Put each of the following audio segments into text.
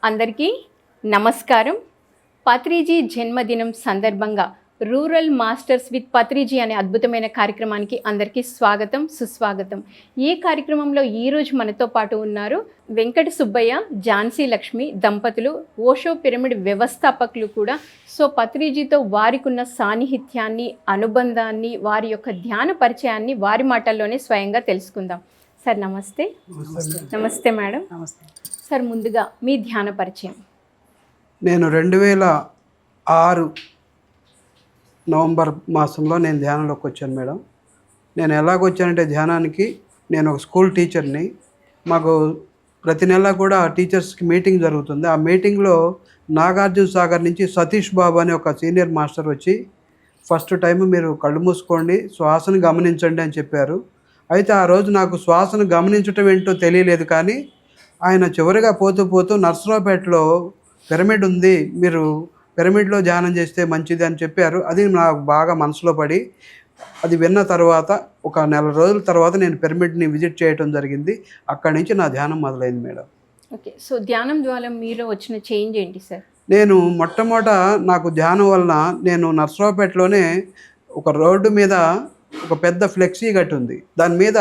అందరికీ నమస్కారం. పత్రిజీ జన్మదినం సందర్భంగా రూరల్ మాస్టర్స్ విత్ పత్రిజీ అనే అద్భుతమైన కార్యక్రమానికి అందరికీ స్వాగతం, సుస్వాగతం. ఈ కార్యక్రమంలో ఈరోజు మనతో పాటు ఉన్నారు వెంకట సుబ్బయ్య, ఝాన్సీ లక్ష్మి దంపతులు, ఓషో పిరమిడ్ వ్యవస్థాపకులు కూడా. సో పత్రిజీతో వారికి ఉన్న సాన్నిహిత్యాన్ని, అనుబంధాన్ని, వారి యొక్క ధ్యాన పరిచయాన్ని వారి మాటల్లోనే స్వయంగా తెలుసుకుందాం. సార్ నమస్తే. నమస్తే మేడం. నమస్తే సార్. ముందుగా మీ ధ్యాన పరిచయం. నేను 2006 నవంబర్ మాసంలో నేను ధ్యానంలోకి వచ్చాను మేడం. నేను ఎలాగొచ్చానంటే ధ్యానానికి, నేను ఒక స్కూల్ టీచర్ని. మాకు ప్రతి నెల కూడా టీచర్స్కి మీటింగ్ జరుగుతుంది. ఆ మీటింగ్లో నాగార్జున సాగర్ నుంచి సతీష్ బాబు అనే ఒక సీనియర్ మాస్టర్ వచ్చి ఫస్ట్ టైం మీరు కళ్ళు మూసుకోండి, శ్వాసను గమనించండి అని చెప్పారు. అయితే ఆ రోజు నాకు శ్వాసను గమనించటం ఏంటో తెలియలేదు. కానీ ఆయన చివరిగా పోతూ నర్సరావుపేటలో పిరమిడ్ ఉంది, మీరు పిరమిడ్లో ధ్యానం చేస్తే మంచిది అని చెప్పారు. అది నాకు బాగా మనసులో పడి, అది విన్న తర్వాత ఒక నెల రోజుల తర్వాత నేను పిరమిడ్ని విజిట్ చేయడం జరిగింది. అక్కడి నుంచి నా ధ్యానం మొదలైంది మేడం. ఓకే. సో ధ్యానం ద్వారా మీలో వచ్చిన చేంజ్ ఏంటి సార్? నేను మొట్టమొదట నాకు ధ్యానం వలన, నేను నర్సరావుపేటలోనే ఒక రోడ్డు మీద ఒక పెద్ద ఫ్లెక్సీ గట్టి ఉంది. దాని మీద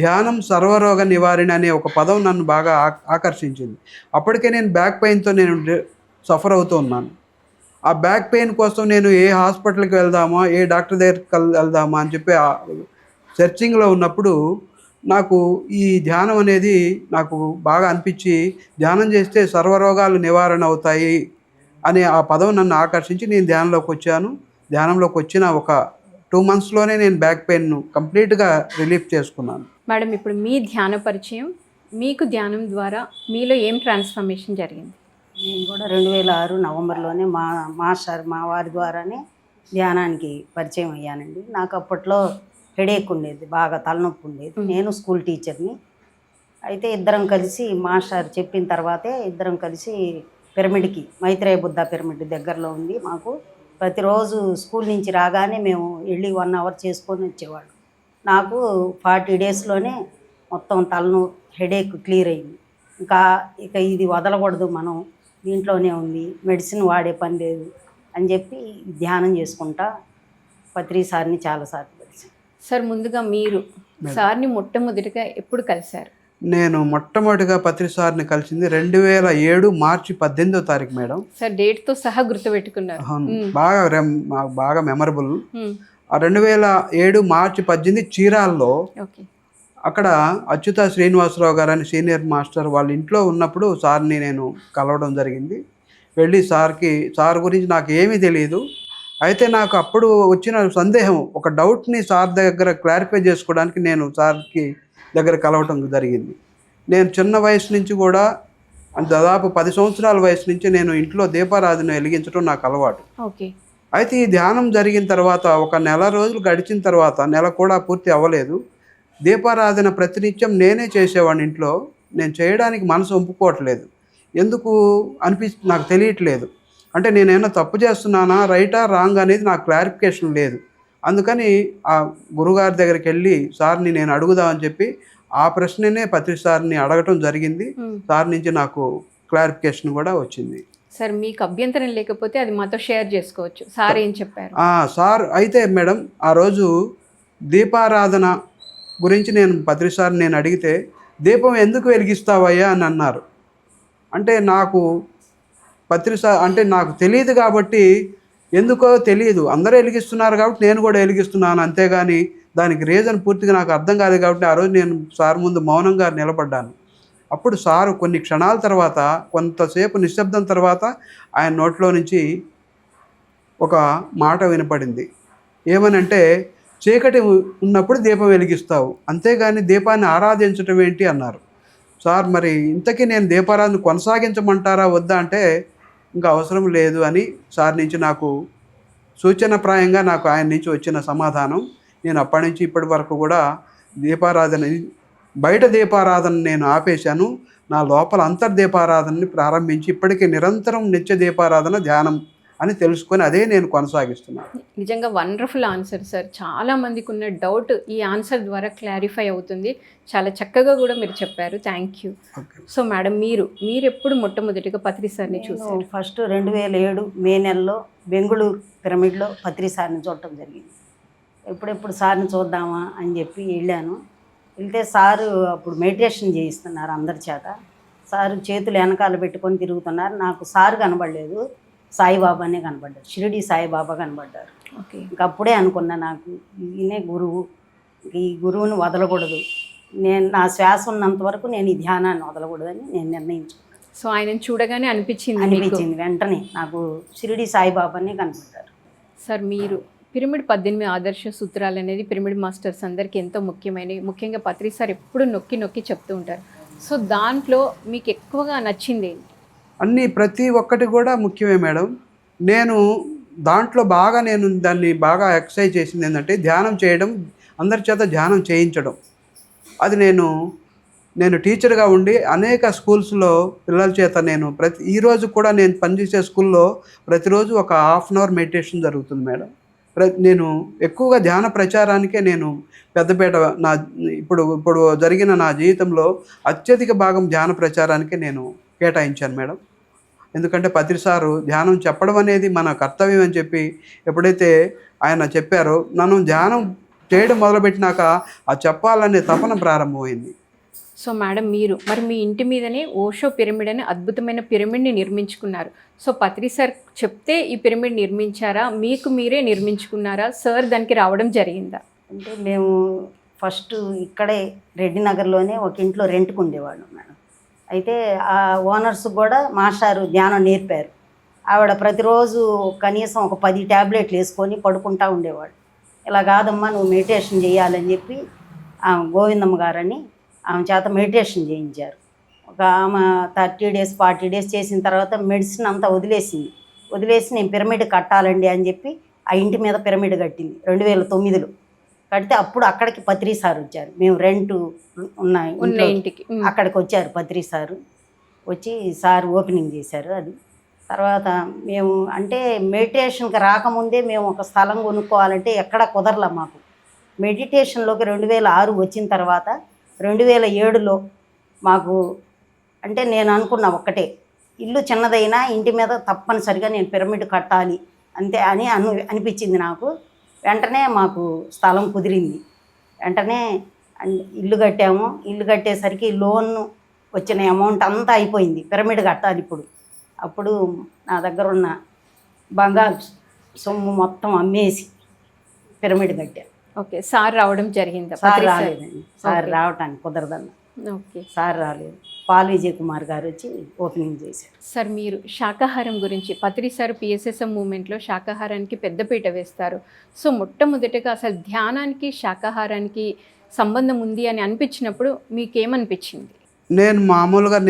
ధ్యానం సర్వరోగ నివారణ అనే ఒక పదం నన్ను బాగా ఆకర్షించింది. అప్పటికే నేను బ్యాక్ పెయిన్తో నేను సఫర్ అవుతూ ఉన్నాను. ఆ బ్యాక్ పెయిన్ కోసం నేను ఏ హాస్పిటల్కి వెళ్దామా, ఏ డాక్టర్ దగ్గరికి వెళ్దామా అని చెప్పి సెర్చింగ్లో ఉన్నప్పుడు నాకు ఈ ధ్యానం అనేది నాకు బాగా అనిపించి, ధ్యానం చేస్తే సర్వరోగాలు నివారణ అవుతాయి అనే ఆ పదం నన్ను ఆకర్షించి నేను ధ్యానంలోకి వచ్చాను. ధ్యానంలోకి వచ్చిన ఒక 2 monthsలోనే నేను బ్యాక్ పెయిన్ను కంప్లీట్గా రిలీఫ్ చేసుకున్నాను. మేడం, ఇప్పుడు మీ ధ్యాన పరిచయం, మీకు ధ్యానం ద్వారా మీలో ఏం ట్రాన్స్ఫర్మేషన్ జరిగింది? నేను కూడా 2006 నవంబర్లోనే మా వారి ద్వారానే ధ్యానానికి పరిచయం అయ్యానండి. నాకు అప్పట్లో హెడేక్ ఉండేది, బాగా తలనొప్పి ఉండేది. నేను స్కూల్ టీచర్ని. అయితే ఇద్దరం కలిసి మాస్టర్ చెప్పిన తర్వాతే ఇద్దరం కలిసి పిరమిడ్కి, మైత్రేయ బుద్ధ పిరమిడ్ దగ్గరలో ఉంది మాకు. ప్రతిరోజు స్కూల్ నుంచి రాగానే మేము వెళ్ళి 1 hour చేసుకొని వచ్చేవాళ్ళం. నాకు 40 daysలోనే మొత్తం హెడేక్ క్లియర్ అయింది. ఇక ఇది వదలకూడదు, మనం దీంట్లోనే ఉంది, మెడిసిన్ వాడే పని లేదు అని చెప్పి ధ్యానం చేసుకుంటా పత్రి సార్ని చాలాసార్లు కలిసాను. సార్, ముందుగా మీరు సార్ని మొట్టమొదటిగా ఎప్పుడు కలిశారు? నేను మొట్టమొదటిగా పత్రి సార్ని కలిసింది 2007 మార్చి 18వ తారీఖు మేడం. సార్, డేట్తో సహా గుర్తుపెట్టుకున్నారు. బాగా మెమరబుల్. 2007 మార్చి 18 చీరాల్లో అక్కడ అచ్యుత శ్రీనివాసరావు గారు అని సీనియర్ మాస్టర్ వాళ్ళ ఇంట్లో ఉన్నప్పుడు సార్ని నేను కలవడం జరిగింది. వెళ్ళి సార్ గురించి నాకు ఏమీ తెలియదు. అయితే నాకు అప్పుడు వచ్చిన సందేహం, ఒక డౌట్ని సార్ దగ్గర క్లారిఫై చేసుకోవడానికి నేను సార్కి దగ్గర కలవటం జరిగింది. నేను చిన్న వయసు నుంచి కూడా, దాదాపు 10 సంవత్సరాల వయసు నుంచి నేను ఇంట్లో దీపారాధన వెలిగించడం నాకు అలవాటు. ఓకే. అయితే ఈ ధ్యానం జరిగిన తర్వాత ఒక నెల రోజులు గడిచిన తర్వాత, నెల కూడా పూర్తి అవ్వలేదు, దీపారాధన ప్రతినిత్యం నేనే చేసేవాడిని ఇంట్లో. నేను చేయడానికి మనసు ఒప్పుకోవట్లేదు. ఎందుకు నాకు తెలియట్లేదు. అంటే నేనేమన్నా తప్పు చేస్తున్నానా, రైటా రాంగ్ అనేది నాకు క్లారిఫికేషన్ లేదు. అందుకని ఆ గురుగారి దగ్గరికి వెళ్ళి సార్ని నేను అడుగుదామని చెప్పి ఆ ప్రశ్ననే పత్రి సార్ని అడగటం జరిగింది. సార్ నుంచి నాకు క్లారిఫికేషన్ కూడా వచ్చింది. సార్, మీకు అభ్యంతరం లేకపోతే అది మాతో షేర్ చేసుకోవచ్చు. సార్ ఏం చెప్పారు? సార్ అయితే మేడం, ఆ రోజు దీపారాధన గురించి నేను పత్రి సార్ని నేను అడిగితే, దీపం ఎందుకు వెలిగిస్తావయ్యా అని అన్నారు. అంటే నాకు పత్రి సార్ అంటే నాకు తెలియదు కాబట్టి, ఎందుకో తెలియదు, అందరూ వెలిగిస్తున్నారు కాబట్టి నేను కూడా వెలిగిస్తున్నాను, అంతేగాని దానికి రీజన్ పూర్తిగా నాకు అర్థం కాదు. కాబట్టి ఆ రోజు నేను సార్ ముందు మౌనంగా నిలబడ్డాను. అప్పుడు సారు కొన్ని క్షణాల తర్వాత, కొంతసేపు నిశ్శబ్దం తర్వాత ఆయన నోట్లో నుంచి ఒక మాట వినపడింది. ఏమనంటే, చీకటి ఉన్నప్పుడు దీపం వెలిగిస్తావు, అంతేగాని దీపాన్ని ఆరాధించటం ఏంటి అన్నారు. సార్, మరి ఇంతకీ నేను దీపారాధన కొనసాగించమంటారా వద్దా అంటే, ఇంకా అవసరం లేదు అని సార్ నుంచి నాకు సూచనప్రాయంగా నాకు ఆయన నుంచి వచ్చిన సమాధానం. నేను అప్పటి నుంచి ఇప్పటి వరకు కూడా బయట దీపారాధన నేను ఆపేశాను. నా లోపల అంతర్దీపారాధనని ప్రారంభించి ఇప్పటికీ నిరంతరం నిత్య దీపారాధన, ధ్యానం అని తెలుసుకొని అదే నేను కొనసాగిస్తున్నాను. నిజంగా వండర్ఫుల్ ఆన్సర్ సార్. చాలా మందికి ఉన్న డౌట్ ఈ ఆన్సర్ ద్వారా క్లారిఫై అవుతుంది. చాలా చక్కగా కూడా మీరు చెప్పారు. Thank you. Okay. So madam, మీరు ఎప్పుడు మొట్టమొదటిగా పత్రి సార్ని చూసారు? నేను ఫస్ట్ 2007 మే నెలలో బెంగుళూరు పిరమిడ్లో పత్రి సార్ని చూడటం జరిగింది. ఎప్పుడెప్పుడు సార్ని చూద్దామా అని చెప్పి వెళ్ళాను. వెళ్తే సారు అప్పుడు మెడిటేషన్ చేయిస్తున్నారు అందరి చేత. సారు చేతులు వెనకాల పెట్టుకొని తిరుగుతున్నారు. నాకు సారు కనబడలేదు, సాయిబాబానే కనబడ్డారు. షిరిడి సాయిబాబా కనబడ్డారు. ఓకే. ఇంకప్పుడే అనుకున్నా, నాకు ఈయనే గురువు, ఈ గురువుని వదలకూడదు, నేను నా శ్వాస ఉన్నంత వరకు నేను ఈ ధ్యానాన్ని వదలకూడదని నేను నిర్ణయించుకున్నాను. సో ఆయనను చూడగానే అనిపించింది మీకు? అనిపించింది వెంటనే నాకు షిరిడి సాయిబాబానే కనబడ్డారు. సార్, మీరు పిరమిడ్ 18 ఆదర్శ సూత్రాలు అనేది పిరమిడ్ మాస్టర్స్ అందరికీ ఎంతో ముఖ్యమైనవి. ముఖ్యంగా పత్రి సార్ ఎప్పుడు నొక్కి నొక్కి చెప్తూ ఉంటారు. సో దాంట్లో మీకు ఎక్కువగా నచ్చింది ఏంటి? ప్రతి ఒక్కటి కూడా ముఖ్యమే మేడం. నేను దాంట్లో నేను దాన్ని బాగా ఎక్సర్సైజ్ చేసింది ఏంటంటే ధ్యానం చేయడం, అందరి చేత ధ్యానం చేయించడం. అది నేను టీచర్గా ఉండి అనేక స్కూల్స్లో పిల్లల చేత ఈరోజు కూడా నేను పనిచేసే స్కూల్లో ప్రతిరోజు ఒక ½ గంట మెడిటేషన్ జరుగుతుంది మేడం. నేను ఎక్కువగా ధ్యాన ప్రచారానికే నేను పెద్దపేట ఇప్పుడు జరిగిన నా జీవితంలో అత్యధిక భాగం ధ్యాన ప్రచారానికే నేను కేటాయించాను మేడం. ఎందుకంటే పత్రి సారు ధ్యానం చెప్పడం అనేది మన కర్తవ్యం అని చెప్పి ఎప్పుడైతే ఆయన చెప్పారో, నన్ను ధ్యానం చేయడం మొదలుపెట్టినాక ఆ చెప్పాలనే తపన ప్రారంభమైంది. సో మేడం, మీరు మీ ఇంటి మీదనే ఓషో పిరమిడ్ అనే అద్భుతమైన పిరమిడ్ని నిర్మించుకున్నారు. సో పత్రి సార్ చెప్తే ఈ పిరమిడ్ నిర్మించారా, మీకు మీరే నిర్మించుకున్నారా? సార్ దానికి రావడం జరిగిందా? అంటే మేము ఫస్ట్ ఇక్కడే రెడ్డి నగర్లోనే ఒక ఇంట్లో రెంట్కు ఉండేవాళ్ళం మేడం. అయితే ఆ ఓనర్స్ కూడా మాస్టారు ధ్యానం నేర్పారు. ఆవిడ ప్రతిరోజు కనీసం ఒక 10 ట్యాబ్లెట్లు వేసుకొని పడుకుంటూ ఉండేవాడు. ఇలా కాదమ్మా, నువ్వు మెడిటేషన్ చేయాలని చెప్పి గోవిందమ్మ గారని ఆమె చేత మెడిటేషన్ చేయించారు. ఒక ఆమె 30 డేస్ 40 డేస్ చేసిన తర్వాత మెడిసిన్ అంతా వదిలేసి నేను పిరమిడ్ కట్టాలండి అని చెప్పి ఆ ఇంటి మీద పిరమిడ్ కట్టింది 2009లో. కడితే అప్పుడు అక్కడికి పత్రి సార్ వచ్చారు. మేము రెంట్ ఉన్న ఇంటికి అక్కడికి వచ్చారు పత్రి సారు. వచ్చి సార్ ఓపెనింగ్ చేశారు. అది తర్వాత మేము అంటే మెడిటేషన్కి రాకముందే మేము ఒక స్థలం కొనుక్కోవాలంటే ఎక్కడ కుదరలే మాకు. మెడిటేషన్లోకి 2006 వచ్చిన తర్వాత 2007లో మాకు అంటే నేను అనుకున్న ఒక్కటే, ఇల్లు చిన్నదైనా ఇంటి మీద తప్పనిసరిగా నేను పిరమిడ్ కట్టాలి అంతే అని అనిపించింది నాకు. వెంటనే మాకు స్థలం కుదిరింది. వెంటనే ఇల్లు కట్టాము. ఇల్లు కట్టేసరికి లోన్ వచ్చిన అమౌంట్ అంతా అయిపోయింది. పిరమిడ్ కట్టాలి ఇప్పుడు. అప్పుడు నా దగ్గర ఉన్న బంగారు సొమ్ము మొత్తం అమ్మేసి పిరమిడ్ కట్టాను. ఓకే. సార్ రావడం జరిగిందా? సార్ రాలేదండి. సార్ రావటానికి కుదరదన్న. ఓకే. సార్ రాలేదు. పాల్ విజయ్ కుమార్ గారు వచ్చి ఓపెనింగ్ చేశారు. సార్, మీరు శాకాహారం గురించి పత్రి సార్ పిఎస్ఎస్ఎం మూమెంట్లో శాకాహారానికి పెద్దపీట వేస్తారు. సో మొట్టమొదటిగా అసలు ధ్యానానికి శాకాహారానికి సంబంధం ఉంది అని అనిపించినప్పుడు మీకేమనిపించింది? మామూలుగా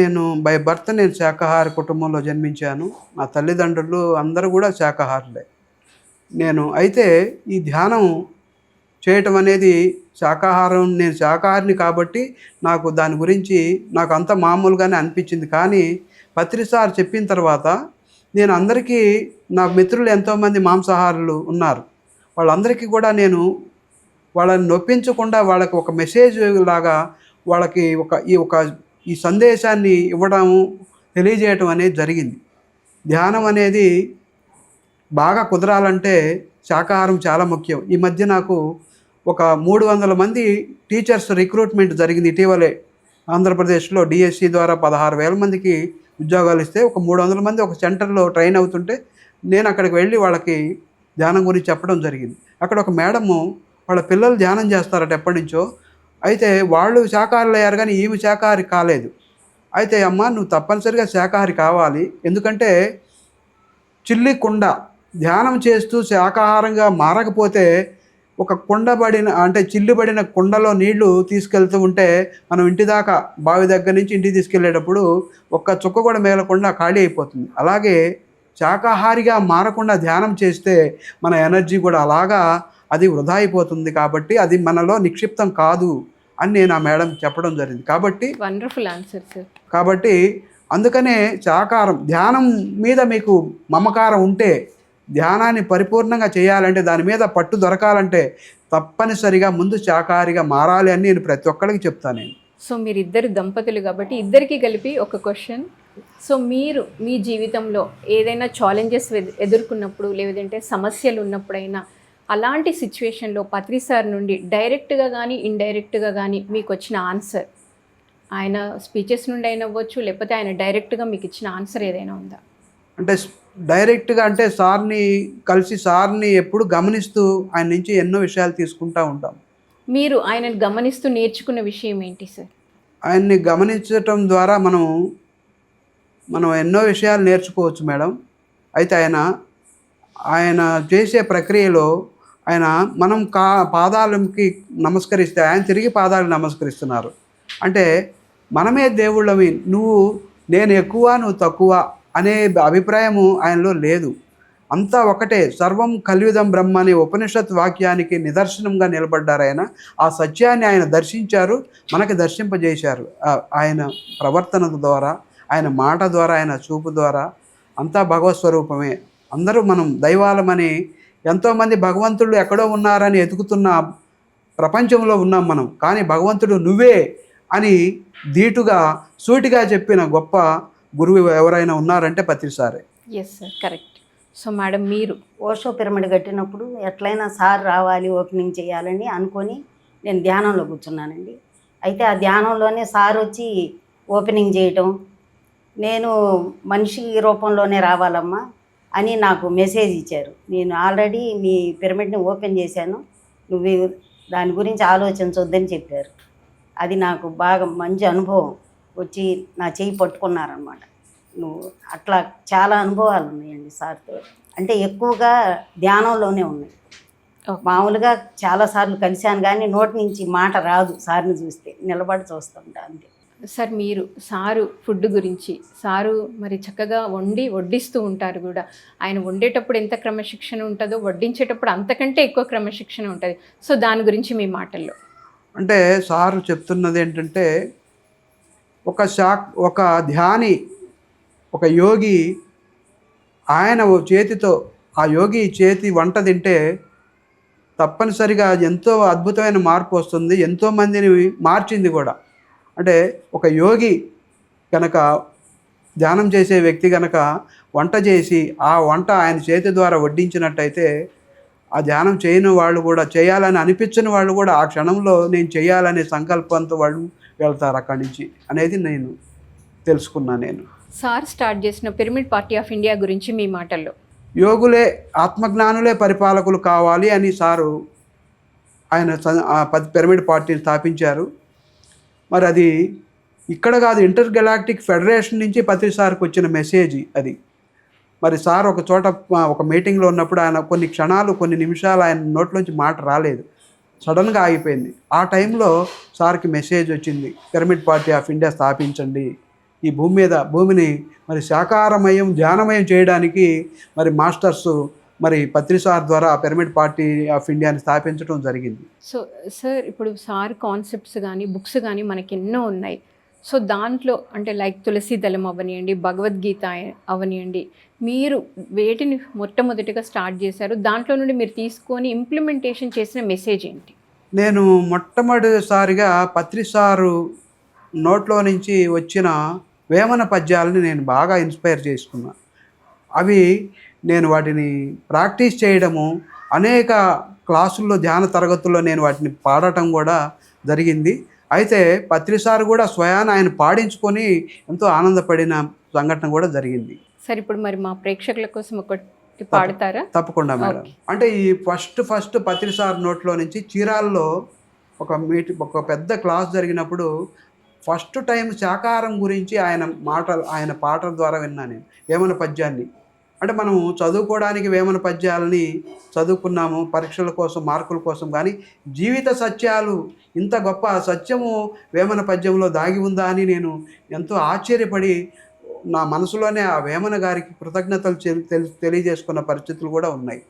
బై బర్త్ శాకాహార కుటుంబంలో జన్మించాను. నా తల్లిదండ్రులు అందరూ కూడా శాకాహారులే. అయితే ఈ ధ్యానం చేయటం అనేది నేను శాకాహారిని కాబట్టి నాకు దాని గురించి అంత మామూలుగానే అనిపించింది. కానీ పత్రి సార్ చెప్పిన తర్వాత నేను అందరికీ, నా మిత్రులు ఎంతోమంది మాంసాహారులు ఉన్నారు, వాళ్ళందరికీ కూడా వాళ్ళని నొప్పించకుండా వాళ్ళకి ఒక మెసేజ్ లాగా వాళ్ళకి ఈ సందేశాన్ని ఇవ్వడము, తెలియజేయటం అనేది జరిగింది. ధ్యానం అనేది బాగా కుదరాలంటే శాకాహారం చాలా ముఖ్యం. ఈ మధ్య నాకు ఒక 300 మంది టీచర్స్ రిక్రూట్మెంట్ జరిగింది ఇటీవలే. ఆంధ్రప్రదేశ్లో డిఎస్సి ద్వారా 16,000 మందికి ఉద్యోగాలు ఇస్తే ఒక 300 మంది ఒక సెంటర్లో ట్రైన్ అవుతుంటే నేను అక్కడికి వెళ్ళి వాళ్ళకి ధ్యానం గురించి చెప్పడం జరిగింది. అక్కడ ఒక మేడము వాళ్ళ పిల్లలు ధ్యానం చేస్తారట ఎప్పటి నుంచో. అయితే వాళ్ళు శాకాహారులు అయ్యారు కానీ ఈమె శాకాహారి కాలేదు. అయితే అమ్మ, నువ్వు తప్పనిసరిగా శాకాహారి కావాలి, ఎందుకంటే చిల్లి కుండ ధ్యానం చేస్తూ శాకాహారంగా మారకపోతే ఒక చిల్లుబడిన కుండలో నీళ్లు తీసుకెళ్తూ ఉంటే మనం ఇంటి దాకా, బావి దగ్గర నుంచి ఇంటికి తీసుకెళ్ళేటప్పుడు ఒక్క చుక్క కూడా మిగలకుండా ఖాళీ అయిపోతుంది. అలాగే శాకాహారిగా మారకుండా ధ్యానం చేస్తే మన ఎనర్జీ కూడా అలాగా అది వృధా అయిపోతుంది. కాబట్టి అది మనలో నిక్షిప్తం కాదు అని నేను ఆ మేడం చెప్పడం జరిగింది. కాబట్టి వండర్ఫుల్ ఆన్సర్ సార్. కాబట్టి అందుకనే శాకాహారం ధ్యానం మీద మీకు మమకారం ఉంటే ధ్యానాన్ని పరిపూర్ణంగా చేయాలంటే, దాని మీద పట్టు దొరకాలంటే తప్పనిసరిగా ముందు శాకాహారిగా మారాలి అని నేను ప్రతి ఒక్కరికి చెప్తాను నేను. సో మీరిద్దరు దంపతులు కాబట్టి ఇద్దరికి కలిపి ఒక క్వశ్చన్. సో మీరు మీ జీవితంలో ఏదైనా ఛాలెంజెస్ ఎదుర్కొన్నప్పుడు లేదంటే సమస్యలు ఉన్నప్పుడైనా అలాంటి సిచ్యువేషన్లో పత్రి సార్ నుండి డైరెక్ట్గా కానీ ఇండైరెక్ట్గా కానీ మీకు వచ్చిన ఆన్సర్, ఆయన స్పీచెస్ నుండి అయినా అవ్వచ్చు, లేకపోతే ఆయన డైరెక్ట్గా మీకు ఇచ్చిన ఆన్సర్ ఏదైనా ఉందా? అంటే డైరెక్ట్గా అంటే సార్ని కలిసి సార్ని ఎప్పుడు గమనిస్తూ ఆయన నుంచి ఎన్నో విషయాలు తీసుకుంటూ ఉంటాం. మీరు ఆయనను గమనిస్తూ నేర్చుకున్న విషయం ఏంటి సార్? ఆయన్ని గమనించటం ద్వారా మనం ఎన్నో విషయాలు నేర్చుకోవచ్చు మేడం. అయితే ఆయన చేసే ప్రక్రియలో మనం పాదాలకి నమస్కరిస్తే ఆయన తిరిగి పాదాలకు నమస్కరిస్తున్నారు. అంటే మనమే దేవుళ్ళవి, నేను ఎక్కువ నువ్వు తక్కువ అనే అభిప్రాయము ఆయనలో లేదు. అంతా ఒకటే, సర్వం కల్విదం బ్రహ్మ అనే ఉపనిషత్ వాక్యానికి నిదర్శనంగా నిలబడ్డారు ఆయన. ఆ సత్యాన్ని ఆయన దర్శించారు, మనకి దర్శింపజేశారు. ఆయన ప్రవర్తన ద్వారా, ఆయన మాట ద్వారా, ఆయన చూపు ద్వారా అంతా భగవత్ స్వరూపమే. అందరూ మనం దైవాలమని, ఎంతోమంది భగవంతుళ్ళు ఎక్కడో ఉన్నారని ఎతుకుతున్న ప్రపంచంలో ఉన్నాం మనం. కానీ భగవంతుడు నువ్వే అని ధీటుగా సూటిగా చెప్పిన గొప్ప గురువు ఎవరైనా ఉన్నారంటే పత్రి సారే. Yes sir, correct. So madam, మీరు ఓషో పిరమిడ్ కట్టినప్పుడు ఎట్లయినా సార్ రావాలి, ఓపెనింగ్ చేయాలని అనుకొని నేను ధ్యానంలో కూర్చున్నానండి. అయితే ఆ ధ్యానంలోనే సార్ వచ్చి ఓపెనింగ్ చేయటం, నేను మనిషి రూపంలోనే రావాలమ్మా అని నాకు మెసేజ్ ఇచ్చారు. నేను ఆల్రెడీ మీ పిరమిడ్ని ఓపెన్ చేశాను, నువ్వు దాని గురించి ఆలోచించొద్దని చెప్పారు. అది నాకు బాగా మంచి అనుభవం. వచ్చి నా చెయ్యి పట్టుకున్నారనమాట. నువ్వు అట్లా చాలా అనుభవాలు ఉన్నాయండి సార్తో. అంటే ఎక్కువగా ధ్యానంలోనే ఉన్నాయి. మామూలుగా చాలాసార్లు కలిశాను కానీ నోటి నుంచి మాట రాదు. సార్ని చూస్తే నిలబడి చూస్తుంటా అంతే. సార్, మీరు సారు ఫుడ్ గురించి, సారు మరి చక్కగా వడ్డిస్తూ ఉంటారు కూడా. ఆయన వండేటప్పుడు ఎంత క్రమశిక్షణ ఉంటుందో వడ్డించేటప్పుడు అంతకంటే ఎక్కువ క్రమశిక్షణ ఉంటుంది. సో దాని గురించి మీ మాటల్లో. అంటే సారు చెప్తున్నది ఏంటంటే, ఒక ధ్యాని, ఒక యోగి, ఆయన చేతితో, ఆ యోగి చేతి వంట తింటే తప్పనిసరిగా ఎంతో అద్భుతమైన మార్పు వస్తుంది. ఎంతోమందిని మార్చింది కూడా. అంటే ఒక యోగి కనుక, ధ్యానం చేసే వ్యక్తి కనుక వంట చేసి ఆ వంట ఆయన చేతి ద్వారా వడ్డించినట్టయితే, ఆ ధ్యానం చేయని వాళ్ళు కూడా, చేయాలని అనిపించని వాళ్ళు కూడా ఆ క్షణంలో నేను చేయాలనే సంకల్పంతో వాళ్ళు వెళ్తారు అక్కడి నుంచి అనేది నేను తెలుసుకున్నాను. నేను సార్ స్టార్ట్ చేసిన పిరమిడ్ పార్టీ ఆఫ్ ఇండియా గురించి మీ మాటల్లో. యోగులే, ఆత్మజ్ఞానులే పరిపాలకులు కావాలి అని సారు ఆయన పిరమిడ్ పార్టీని స్థాపించారు. మరి అది ఇక్కడ కాదు, ఇంటర్ గెలాక్టిక్ ఫెడరేషన్ నుంచి పత్రి సార్కి వచ్చిన మెసేజ్ అది. మరి సార్ ఒక చోట ఒక మీటింగ్లో ఉన్నప్పుడు ఆయన కొన్ని నిమిషాలు ఆయన నోట్లోంచి మాట రాలేదు, సడన్గా ఆగిపోయింది. ఆ టైంలో సార్కి మెసేజ్ వచ్చింది, పిరమిడ్ పార్టీ ఆఫ్ ఇండియా స్థాపించండి, ఈ భూమిని మరి శాకాహారమయం, ధ్యానమయం చేయడానికి మరి మాస్టర్స్ మరి పత్రి సార్ ద్వారా పిరమిడ్ పార్టీ ఆఫ్ ఇండియాని స్థాపించడం జరిగింది. సో సార్, ఇప్పుడు సార్ కాన్సెప్ట్స్ కానీ బుక్స్ కానీ మనకి ఎన్నో ఉన్నాయి. సో దాంట్లో అంటే లైక్ తులసి దళం అవనివ్వండి, భగవద్గీత అవనివ్వండి, మీరు వేటిని మొట్టమొదటిగా స్టార్ట్ చేశారు? దాంట్లో నుండి మీరు తీసుకొని ఇంప్లిమెంటేషన్ చేసిన మెసేజ్ ఏంటి? నేను మొట్టమొదటిసారిగా పత్రి సారు నోట్లో నుంచి వచ్చిన వేమన పద్యాలని నేను బాగా ఇన్స్పైర్ చేసుకున్నా. అవి నేను వాటిని ప్రాక్టీస్ చేయడము, అనేక క్లాసుల్లో, ధ్యాన తరగతుల్లో నేను వాటిని పాడటం కూడా జరిగింది. అయితే పత్రి సార్ కూడా స్వయాన ఆయన పాడించుకొని ఎంతో ఆనందపడిన సంఘటన కూడా జరిగింది. సరే, ఇప్పుడు మరి మా ప్రేక్షకుల కోసం ఒకటి పాడతారా? తప్పకుండా మేడం. అంటే ఈ ఫస్ట్ పత్రి సార్ నోట్లో నుంచి చీరాల్లో ఒక పెద్ద క్లాస్ జరిగినప్పుడు ఫస్ట్ టైం శాకాహారం గురించి ఆయన పాటల ద్వారా విన్నాను నేను వేమన పద్యాన్ని. అంటే మనం చదువుకోవడానికి వేమన పద్యాలని చదువుకున్నాము పరీక్షల కోసం, మార్కుల కోసం, కానీ జీవిత సత్యాలు, ఇంత గొప్ప సత్యము వేమన పద్యంలో దాగి ఉందా అని నేను ఎంతో ఆశ్చర్యపడి నా మనసులోనే ఆ వేమన గారికి కృతజ్ఞతలు తెలియజేసుకున్న పరిస్థితులు కూడా ఉన్నాయి.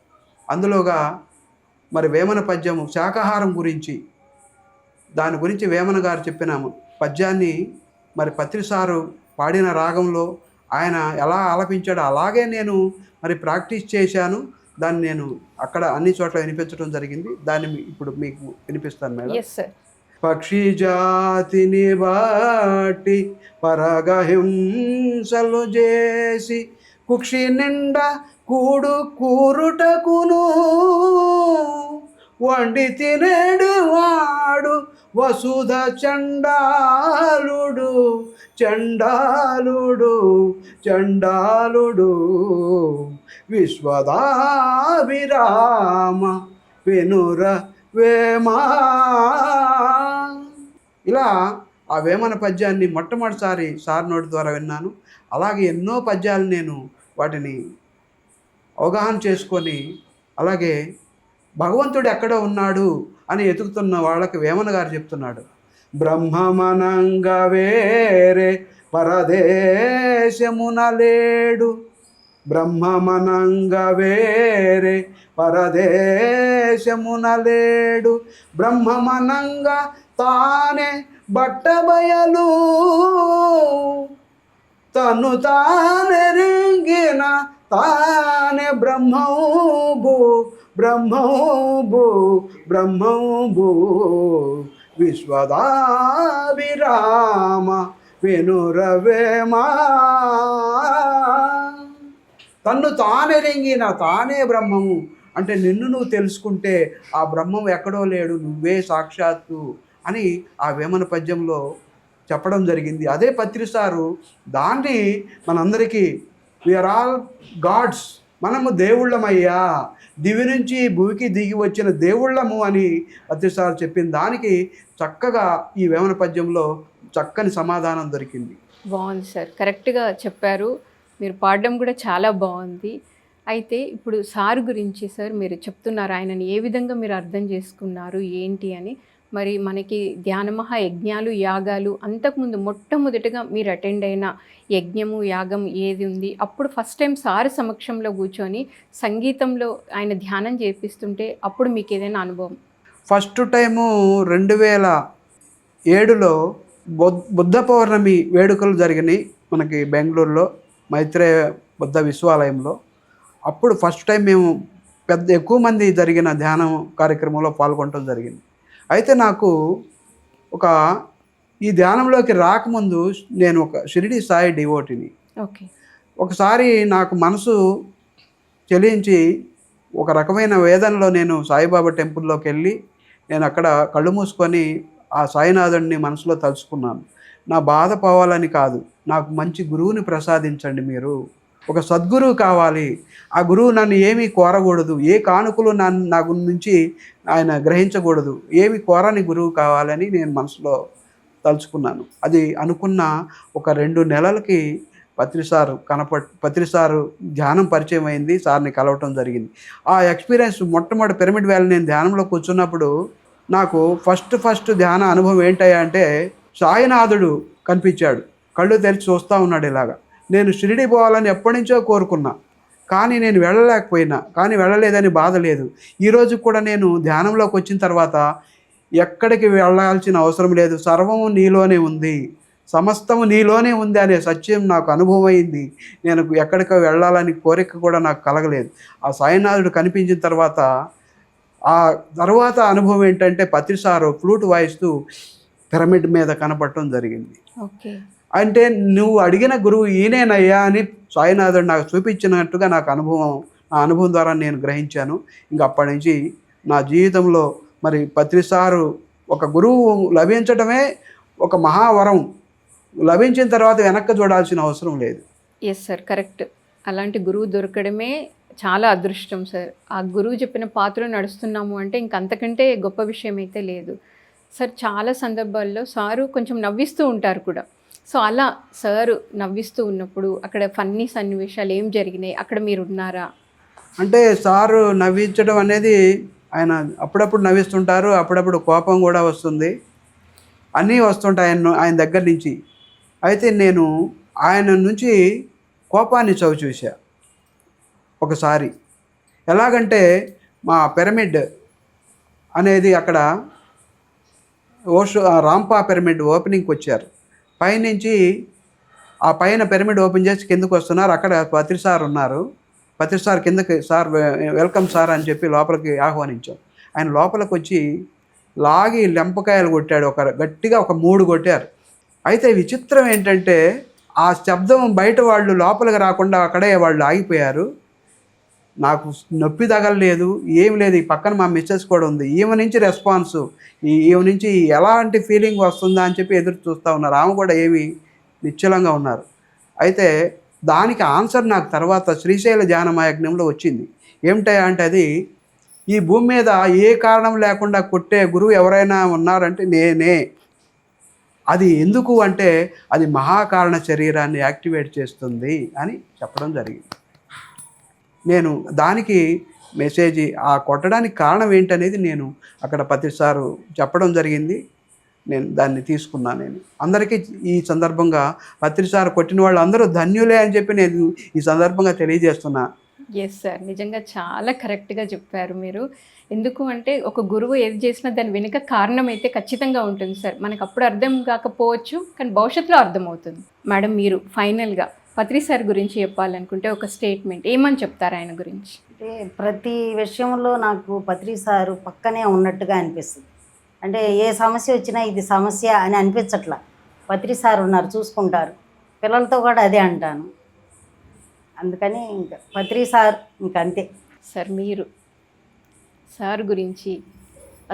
అందులోగా మరి వేమన పద్యము శాకాహారం గురించి, దాని గురించి వేమన గారు చెప్పిన పద్యాన్ని మరి పత్రి సారు పాడిన రాగంలో ఆయన ఎలా ఆలపించాడో అలాగే నేను మరి ప్రాక్టీస్ చేశాను. దాన్ని నేను అక్కడ అన్ని చోట్ల వినిపించడం జరిగింది. దాన్ని ఇప్పుడు మీకు వినిపిస్తాను మేడం. Yes sir. పక్షి జాతిని బాటి పరగహింసలు చేసి కుక్షి నిండా కూరుటకును వండి తినేడు వాడు వసుధ చండాలుడు చండాలుడు చండాలుడు విశ్వదాభిరామ వెనుర వేమా. ఇలా ఆ వేమన పద్యాన్ని మొట్టమొదటిసారి సార్ నోటి ద్వారా విన్నాను. అలాగే ఎన్నో పద్యాలు నేను వాటిని అవగాహన చేసుకొని, అలాగే భగవంతుడు ఎక్కడో ఉన్నాడు అని ఎతుకుతున్న వాళ్ళకి వేమన గారు చెప్తున్నాడు, బ్రహ్మమనంగ వేరే పరదేశమున లేడు, బ్రహ్మమనంగ వేరే పరదేశమున లేడు, బ్రహ్మమనంగ తానే బట్టబయలు, తను తానెరింగిన తానే బ్రహ్మౌబు బ్రహ్మౌబు బ్రహ్మౌబు విశ్వదాభిరామ వెనురవేమా. తన్ను తానెరింగిన తానే బ్రహ్మము అంటే నిన్ను నువ్వు తెలుసుకుంటే ఆ బ్రహ్మం ఎక్కడో లేడు, నువ్వే సాక్షాత్తు అని ఆ వేమన పద్యంలో చెప్పడం జరిగింది. అదే పత్రిసారు దాన్ని మనందరికీ వీఆర్ ఆల్ గాడ్స్, మనము దేవుళ్ళమయ్యా, దివి నుంచి భూమికి దిగి వచ్చిన దేవుళ్ళము అని పత్రిసారు చెప్పిన దానికి చక్కగా ఈ వేమన పద్యంలో చక్కని సమాధానం దొరికింది. బాగుంది సార్, కరెక్ట్గా చెప్పారు. మీరు పాడడం కూడా చాలా బాగుంది. అయితే ఇప్పుడు సార్ గురించి సార్ మీరు చెప్తున్నారు, ఆయనని ఏ విధంగా మీరు అర్థం చేసుకున్నారు ఏంటి అని. మరి మనకి ధ్యాన మహాయజ్ఞాలు యాగాలు అంతకుముందు మొట్టమొదటిగా మీరు అటెండ్ అయిన యజ్ఞము యాగం ఏది ఉంది? అప్పుడు ఫస్ట్ టైం సార్ సమక్షంలో కూర్చొని సంగీతంలో ఆయన ధ్యానం చేపిస్తుంటే అప్పుడు మీకు ఏదైనా అనుభవం? ఫస్ట్ టైము 2007లో బుద్ధ పౌర్ణమి వేడుకలు జరిగినాయి మనకి బెంగళూరులో మైత్రేయ బుద్ధ విశ్వాలయంలో. అప్పుడు ఫస్ట్ టైం మేము ఎక్కువ మంది జరిగిన ధ్యానం కార్యక్రమంలో పాల్గొనడం జరిగింది. అయితే నాకు ఈ ధ్యానంలోకి రాకముందు నేను ఒక షిరిడి సాయి డివోటీని. ఓకే. ఒకసారి నాకు మనసు చెలించి ఒక రకమైన వేదనలో నేను సాయిబాబా టెంపుల్లోకి వెళ్ళి నేను అక్కడ కళ్ళు మూసుకొని ఆ సాయినాథుడిని మనసులో తలుచుకున్నాను. నా బాధ పోవాలని కాదు, నాకు మంచి గురువుని ప్రసాదించండి, మీరు ఒక సద్గురువు కావాలి, ఆ గురువు నన్ను ఏమీ కోరకూడదు, ఏ కానుకలు నా నుంచి ఆయన గ్రహించకూడదు, ఏమి కోరని గురువు కావాలని నేను మనసులో తలుచుకున్నాను. అది అనుకున్న ఒక 2 నెలలకి పత్రిసారు ధ్యానం పరిచయం అయింది, సార్ని కలవటం జరిగింది. ఆ ఎక్స్పీరియన్స్ మొట్టమొదటి పిరమిడ్ వ్యాలీ నేను ధ్యానంలో కూర్చున్నప్పుడు నాకు ఫస్ట్ ధ్యాన అనుభవం ఏంటయ్యా అంటే సాయినాథుడు కనిపించాడు, కళ్ళు తెరిచి చూస్తూ ఉన్నాడు ఇలాగా. నేను షిరిడి పోవాలని ఎప్పటి నుంచో కోరుకున్నా, కానీ నేను వెళ్ళలేకపోయినా, కానీ వెళ్ళలేదని బాధ లేదు. ఈరోజు కూడా నేను ధ్యానంలోకి వచ్చిన తర్వాత ఎక్కడికి వెళ్ళాల్సిన అవసరం లేదు, సర్వము నీలోనే ఉంది, సమస్తము నీలోనే ఉంది అనే సత్యం నాకు అనుభవం అయింది. నేను ఎక్కడికో వెళ్ళాలని కోరిక కూడా నాకు కలగలేదు. ఆ సాయినాథుడు కనిపించిన తర్వాత అనుభవం ఏంటంటే పత్రిసారు ఫ్లూట్ వాయిస్తూ పిరమిడ్ మీద కనపడటం జరిగింది. ఓకే. అంటే నువ్వు అడిగిన గురువు ఈయనేనయ్యా అని సాయినాథుడు నాకు చూపించినట్టుగా నాకు ఆ అనుభవం ద్వారా నేను గ్రహించాను. ఇంకా అప్పటి నుంచి నా జీవితంలో మరి పత్రిసారు ఒక గురువు లభించడమే ఒక మహావరం. లభించిన తర్వాత వెనక్కి చూడాల్సిన అవసరం లేదు. Yes sir, correct. అలాంటి గురువు దొరకడమే చాలా అదృష్టం సార్. ఆ గురువు చెప్పిన పాత్రలో నడుస్తున్నాము అంటే ఇంకంతకంటే గొప్ప విషయం అయితే లేదు సార్. చాలా సందర్భాల్లో సారు కొంచెం నవ్విస్తూ ఉంటారు కూడా. సో అలా సారు నవ్విస్తూ ఉన్నప్పుడు అక్కడ ఫన్నీ సన్నివేశాలు ఏం జరిగినాయి, అక్కడ మీరు ఉన్నారా? అంటే సారు నవ్వించడం అనేది ఆయన అప్పుడప్పుడు నవ్విస్తుంటారు, అప్పుడప్పుడు కోపం కూడా వస్తుంది, అన్నీ వస్తుంటాయి ఆయన దగ్గర నుంచి. అయితే నేను ఆయన నుంచి కోపాన్ని చవిచూసా ఒకసారి. ఎలాగంటే మా పిరమిడ్ అనేది అక్కడ రాంపా పిరమిడ్ ఓపెనింగ్కి వచ్చారు. పైనుంచి ఆ పైన పిరమిడ్ ఓపెన్ చేసి కిందకు వస్తున్నారు. అక్కడ పత్రి సార్ ఉన్నారు. పత్రి సార్ కిందకి, సార్ వెల్కమ్ సార్ అని చెప్పి లోపలికి ఆహ్వానించాం. ఆయన లోపలికి వచ్చి లాగి లెంపకాయలు కొట్టాడు. గట్టిగా ఒక 3 కొట్టారు. అయితే విచిత్రం ఏంటంటే ఆ శబ్దం బయట వాళ్ళు లోపలికి రాకుండా అక్కడే వాళ్ళు ఆగిపోయారు. నాకు నొప్పి తగలలేదు, ఏమి లేదు. ఈ పక్కన మా మిస్సెస్ కూడా ఉంది. ఈమె నుంచి రెస్పాన్సు, ఈమె నుంచి ఎలాంటి ఫీలింగ్ వస్తుందా అని చెప్పి ఎదురు చూస్తూ ఉన్నారు. ఆమె కూడా ఏమి నిశ్చలంగా ఉన్నారు. అయితే దానికి ఆన్సర్ నాకు తర్వాత శ్రీశైల ధ్యానమయజ్ఞంలో వచ్చింది. ఏమిటా అంటే అది, ఈ భూమి మీద ఏ కారణం లేకుండా కొట్టే గురువు ఎవరైనా ఉన్నారంటే నేనే. అది ఎందుకు అంటే అది మహాకారణ శరీరాన్ని యాక్టివేట్ చేస్తుంది అని చెప్పడం జరిగింది. నేను దానికి మెసేజ్ ఆ కొట్టడానికి కారణం ఏంటనేది నేను అక్కడ పత్రి సారు చెప్పడం జరిగింది. నేను దాన్ని తీసుకున్నాను. నేను అందరికీ ఈ సందర్భంగా పత్రి సార్ కొట్టిన వాళ్ళు అందరూ ధన్యులే అని చెప్పి నేను ఈ సందర్భంగా తెలియజేస్తున్నా. ఎస్ సార్, నిజంగా చాలా కరెక్ట్గా చెప్పారు మీరు. ఎందుకు అంటే ఒక గురువు ఏది చేసినా దాని వెనుక కారణం అయితే ఖచ్చితంగా ఉంటుంది సార్. మనకు అప్పుడు అర్థం కాకపోవచ్చు, కానీ భవిష్యత్తులో అర్థమవుతుంది. మేడం, మీరు ఫైనల్గా పత్రి సార్ గురించి చెప్పాలనుకుంటే ఒక స్టేట్మెంట్ ఏమని చెప్తారు ఆయన గురించి? అంటే ప్రతి విషయంలో నాకు పత్రి సారు పక్కనే ఉన్నట్టుగా అనిపిస్తుంది. అంటే ఏ సమస్య వచ్చినా ఇది సమస్య అని అనిపించట్లా. పత్రి సార్ ఉన్నారు, చూసుకుంటారు. పిల్లలతో కూడా అదే అంటాను. అందుకని ఇంకా పత్రి సార్ ఇంకంతే. సార్, మీరు సార్ గురించి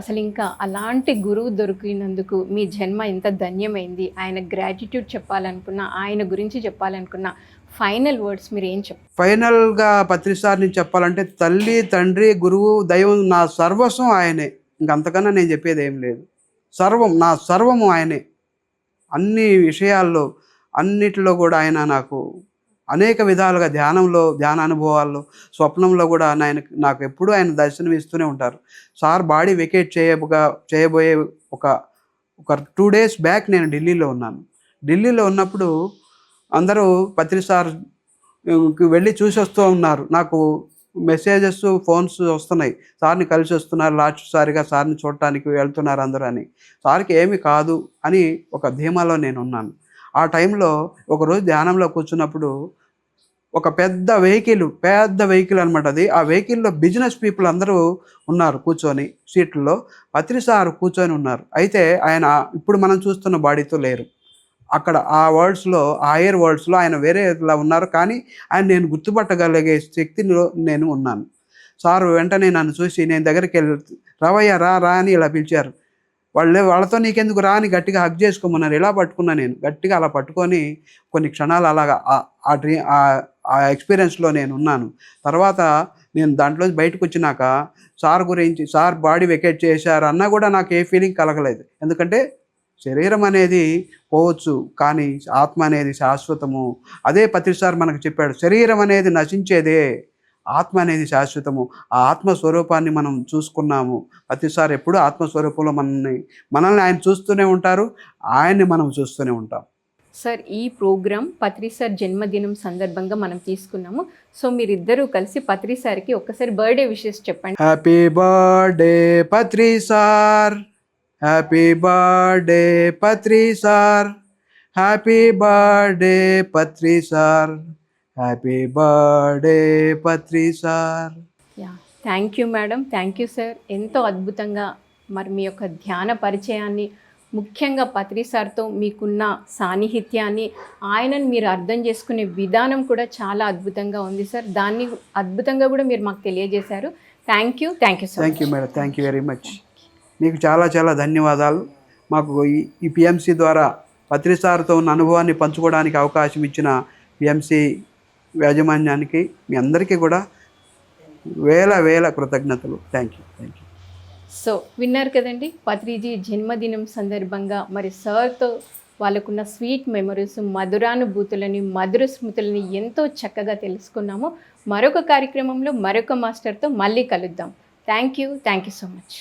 అసలు ఇంకా అలాంటి గురువు దొరికినందుకు మీ జన్మ ఎంత ధన్యమైంది, ఆయన గ్రాటిట్యూడ్ చెప్పాలనుకున్నా, ఆయన గురించి చెప్పాలనుకున్నా ఫైనల్ వర్డ్స్ మీరు ఏం చెప్తారు? ఫైనల్గా పత్రి సార్ నుంచి చెప్పాలంటే తల్లి, తండ్రి, గురువు, దైవం, నా సర్వస్వం ఆయనే. ఇంకంతకన్నా నేను చెప్పేది ఏం లేదు. సర్వం, నా సర్వము ఆయనే. అన్ని విషయాల్లో, అన్నిటిలో కూడా ఆయన నాకు అనేక విధాలుగా ధ్యాన అనుభవాల్లో, స్వప్నంలో కూడా నాకు ఎప్పుడూ ఆయన దర్శనం ఇస్తూనే ఉంటారు. సార్ బాడీ వెకేట్ చేయబోయే ఒక 2 days బ్యాక్ నేను ఢిల్లీలో ఉన్నాను. ఢిల్లీలో ఉన్నప్పుడు అందరూ పత్రి సార్ వెళ్ళి చూసి వస్తూ ఉన్నారు. నాకు మెసేజెస్, ఫోన్స్ వస్తున్నాయి. సార్ని కలిసి వస్తున్నారు, లాస్ట్ సారిగా సార్ని చూడటానికి వెళ్తున్నారు అందరూ అని. సార్కి ఏమీ కాదు అని ఒక ధీమాలో నేను ఉన్నాను. ఆ టైంలో ఒకరోజు ధ్యానంలో కూర్చున్నప్పుడు ఒక పెద్ద వెహికల్ అనమాట అది. ఆ వెహికల్లో బిజినెస్ పీపుల్ అందరూ ఉన్నారు కూర్చొని సీట్లలో. పత్రి సార్ కూర్చొని ఉన్నారు. అయితే ఆయన ఇప్పుడు మనం చూస్తున్న బాడీతో లేరు. అక్కడ ఆ హైయర్ వరల్డ్స్లో ఆయన వేరేలా ఉన్నారు. కానీ ఆయన నేను గుర్తుపట్టగలిగే శక్తిలో నేను ఉన్నాను. సార్ వెంటనే నన్ను చూసి నేను దగ్గరికి వెళ్ళి, రావయ్యా రా అని ఇలా పిలిచారు. వాళ్ళతో నీకెందుకు రా అని గట్టిగా హగ్ చేసుకోమన్నారు. ఇలా పట్టుకున్నా నేను గట్టిగా. అలా పట్టుకొని కొన్ని క్షణాలు అలాగా ఆ ఎక్స్పీరియన్స్లో నేను ఉన్నాను. తర్వాత నేను దాంట్లో బయటకు వచ్చినాక సార్ బాడీ వెకేట్ చేశారు అన్నా కూడా నాకు ఏ ఫీలింగ్ కలగలేదు. ఎందుకంటే శరీరం అనేది పోవచ్చు, కానీ ఆత్మ అనేది శాశ్వతము. అదే పత్రి సార్ మనకు చెప్పాడు, శరీరం అనేది నశించేదే, ఆత్మ అనేది శాశ్వతము. ఆ ఆత్మస్వరూపాన్ని మనం చూసుకున్నాము. పత్రి సార్ ఎప్పుడూ ఆత్మస్వరూపంలో మనల్ని ఆయన చూస్తూనే ఉంటారు, ఆయన్ని మనం చూస్తూనే ఉంటాం. సార్, ఈ ప్రోగ్రాం పత్రి సార్ జన్మదినం సందర్భంగా మనం తీసుకున్నాము. సో మీరిద్దరూ కలిసి పత్రి సార్కి ఒక్కసారి బర్త్డే విషెస్ చెప్పండి. Happy birthday Patri sir, happy birthday Patri sir, happy birthday Patri sir, happy birthday Patri sir. Thank you madam, thank you sir. ఎంతో అద్భుతంగా మరి మీ యొక్క ధ్యాన పరిచయాన్ని, ముఖ్యంగా పత్రి సార్తో మీకున్న సాన్నిహిత్యాన్ని, ఆయనను మీరు అర్థం చేసుకునే విధానం కూడా చాలా అద్భుతంగా ఉంది సార్. దాన్ని అద్భుతంగా కూడా మీరు మాకు తెలియజేశారు. Thank you so much. Thank you madam, thank you very much. మీకు చాలా చాలా ధన్యవాదాలు. మాకు ఈ పిఎంసి ద్వారా పత్రి సార్తో ఉన్న అనుభవాన్ని పంచుకోవడానికి అవకాశం ఇచ్చిన పిఎంసి యాజమాన్యానికి, మీ అందరికీ కూడా వేల కృతజ్ఞతలు. Thank you. సో విన్నారు కదండి, పత్రిజీ జన్మదినం సందర్భంగా మరి సార్తో వాళ్ళకున్న స్వీట్ మెమరీస్, మధురానుభూతులని, మధుర స్మృతులని ఎంతో చక్కగా తెలుసుకున్నాము. మరొక కార్యక్రమంలో మరొక మాస్టర్తో మళ్ళీ కలుద్దాం. Thank you so much.